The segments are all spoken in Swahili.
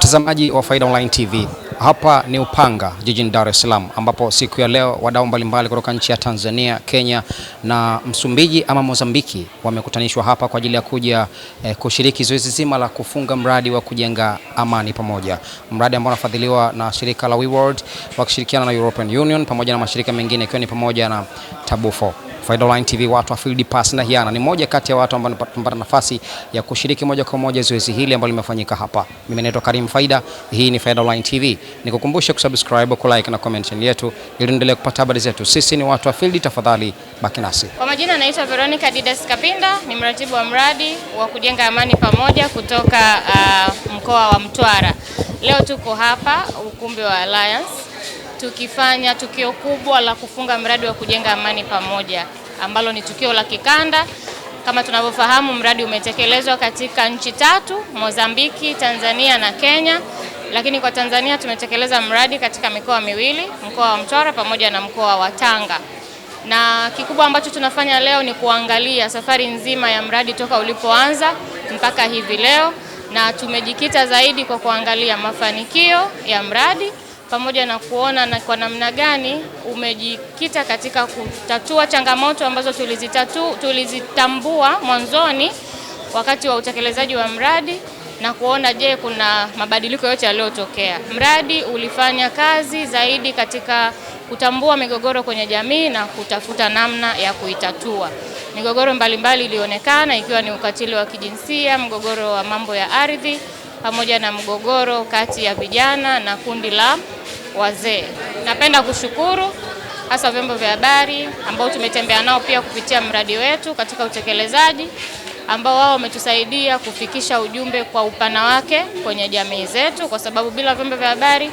Mtazamaji wa Faida Online TV, hapa ni Upanga jijini Dar es Salaam, ambapo siku ya leo wadau mbalimbali kutoka nchi ya Tanzania, Kenya na Msumbiji ama Mozambiki wamekutanishwa hapa kwa ajili ya kuja kushiriki zoezi zima la kufunga mradi wa kujenga amani pamoja, mradi ambao unafadhiliwa na shirika la WeWorld wakishirikiana na European Union pamoja na mashirika mengine ikiwa ni pamoja na Tabufo. Faida Online TV, watu wa Field Pass na Hiana ni moja kati ya watu ambao tumepata nafasi ya kushiriki moja kwa moja zoezi hili ambalo limefanyika hapa. Mimi naitwa Karim Faida, hii ni Faida Online TV. Nikukumbusha kusubscribe, kulike na comment yetu ili endelee kupata habari zetu. Sisi ni watu wa Field, tafadhali baki nasi. Kwa majina naitwa Veronica Didas Kapinda, ni mratibu wa mradi wa kujenga amani pamoja kutoka mkoa wa Mtwara. Leo tuko hapa ukumbi wa Alliance tukifanya tukio kubwa la kufunga mradi wa kujenga amani pamoja, ambalo ni tukio la kikanda. Kama tunavyofahamu, mradi umetekelezwa katika nchi 3, Mozambiki, Tanzania na Kenya. Lakini kwa Tanzania tumetekeleza mradi katika mikoa miwili, mkoa wa Mtwara pamoja na mkoa wa Tanga. Na kikubwa ambacho tunafanya leo ni kuangalia safari nzima ya mradi toka ulipoanza mpaka hivi leo, na tumejikita zaidi kwa kuangalia mafanikio ya mradi pamoja na kuona na kwa namna gani umejikita katika kutatua changamoto ambazo tulizitambua mwanzoni wakati wa utekelezaji wa mradi, na kuona je, kuna mabadiliko yote yaliyotokea. Mradi ulifanya kazi zaidi katika kutambua migogoro kwenye jamii na kutafuta namna ya kuitatua. Migogoro mbalimbali ilionekana, ikiwa ni ukatili wa kijinsia, mgogoro wa mambo ya ardhi, pamoja na mgogoro kati ya vijana na kundi la wazee. Napenda kushukuru hasa vyombo vya habari ambao tumetembea nao pia kupitia mradi wetu katika utekelezaji, ambao wao wametusaidia kufikisha ujumbe kwa upana wake kwenye jamii zetu, kwa sababu bila vyombo vya habari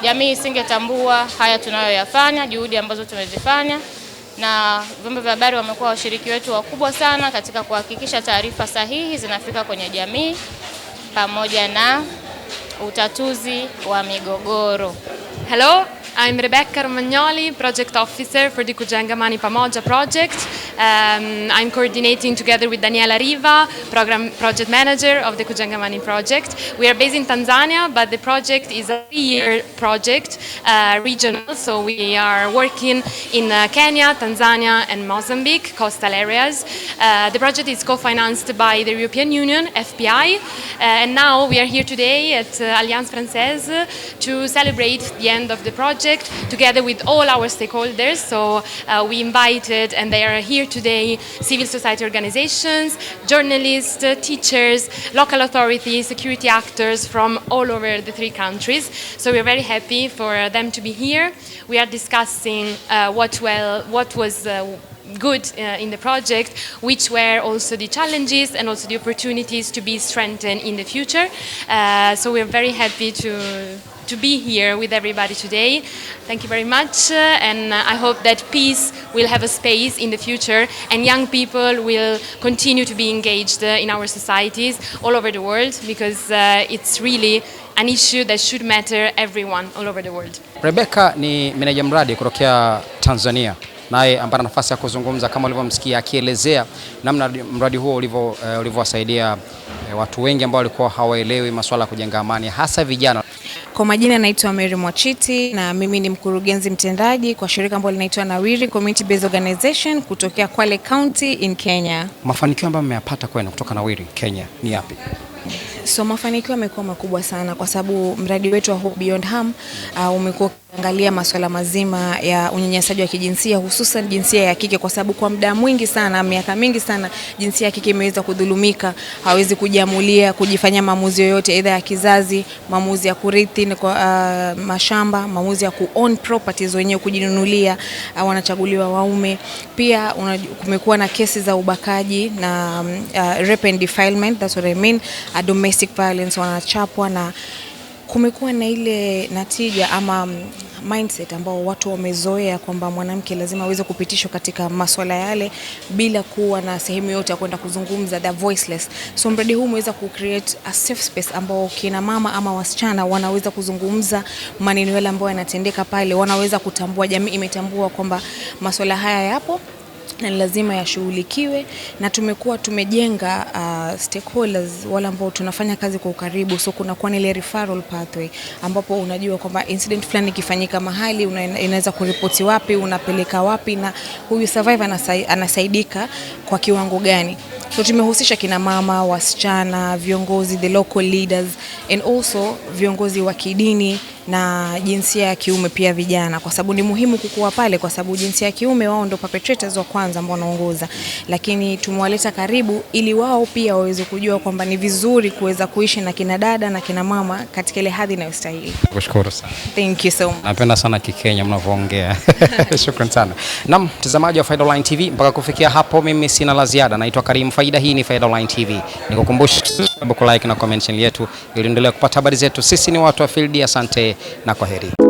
jamii isingetambua haya tunayoyafanya, juhudi ambazo tumezifanya. Na vyombo vya habari wamekuwa washiriki wetu wakubwa sana katika kuhakikisha taarifa sahihi zinafika kwenye jamii pamoja na utatuzi wa migogoro. Hello, I'm Rebecca Romagnoli, Project Officer for the Kujenga Amani Pamoja project. I'm coordinating together with Daniela Riva, Project Manager of the Kujenga Amani project. We are based in Tanzania, but the project is a 3-year project, regional. So we are working in Kenya, Tanzania and Mozambique, coastal areas. The project is co-financed by the European Union, FPI. And now we are here today at Alliance Française to celebrate the end of the project together with all our stakeholders. So we invited, and they are here today, civil society organizations, journalists, teachers, local authorities, security actors from all over the 3 countries. So we're very happy for them to be here. We are discussing what was good in the project, which were also the challenges and also the opportunities to be strengthened in the future. So we're very happy to be here with everybody today. Thank you very much, and I hope that peace will have a space in the future and young people will continue to be engaged in our societies all over the world, because it's really an issue that should matter everyone all over the world. Rebecca ni meneja mradi kutokea Tanzania, naye ambaye ana nafasi ya kuzungumza kama ulivyomsikia akielezea namna mradi huo ulivyowasaidia watu wengi ambao walikuwa hawaelewi masuala ya kujenga amani, hasa vijana. Kwa majina naitwa Mary Mwachiti na mimi ni mkurugenzi mtendaji kwa shirika ambalo linaitwa Nawiri Community Based Organization kutokea Kwale County in Kenya. Mafanikio ambayo mmeyapata kwenu kutoka Nawiri Kenya ni yapi? So mafanikio yamekuwa makubwa sana kwa sababu mradi wetu wa Hope Beyond Harm umekuwa ukiangalia masuala mazima ya unyanyasaji wa kijinsia, hususan jinsia ya kike, kwa sababu kwa muda mwingi sana, miaka mingi sana, jinsia ya kike imeweza kudhulumika, hawezi kujiamulia, kujifanya maamuzi yoyote, aidha ya kizazi, maamuzi ya kurithi kwa mashamba, maamuzi ya ku-own properties wenyewe, kujinunulia, wanachaguliwa waume. Pia kumekuwa na kesi za ubakaji na rape and defilement, that's what I mean, domestic violence, wanachapwa, na kumekuwa na ile natija ama mindset ambao watu wamezoea kwamba mwanamke lazima aweze kupitishwa katika masuala yale bila kuwa na sehemu yote ya kwenda kuzungumza, the voiceless. So mradi huu umeweza ku create a safe space ambao kina mama ama wasichana wanaweza kuzungumza maneno yale ambayo yanatendeka pale, wanaweza kutambua, jamii imetambua kwamba masuala haya yapo na lazima yashughulikiwe, na tumekuwa tumejenga stakeholders wale ambao tunafanya kazi kwa ukaribu, so kuna kwa ile referral pathway ambapo unajua kwamba incident fulani ikifanyika mahali inaweza kuripoti wapi, unapeleka wapi, na huyu survivor anasaidika kwa kiwango gani. So tumehusisha kina mama, wasichana, viongozi, the local leaders, and also viongozi wa kidini na jinsia ya kiume pia vijana, kwa sababu ni muhimu kukua pale, kwa sababu jinsia ya kiume wao ndio perpetrators wa kwanza ambao wanaongoza, lakini tumewaleta karibu ili wao pia waweze kujua kwamba ni vizuri kuweza kuishi na kina dada na kina mama katika ile hadhi inayostahili. Kushukuru sana. Thank you so much. Napenda sana Kikenya mnavyoongea. Shukrani sana. Naam, mtazamaji wa Faida Online TV, mpaka kufikia hapo mimi sina la ziada. Naitwa Karim Faida, hii ni Faida Online TV. Nikukumbusha like na comment yetu ili endelee kupata habari zetu. Sisi ni watu wa field. Asante na kwaheri.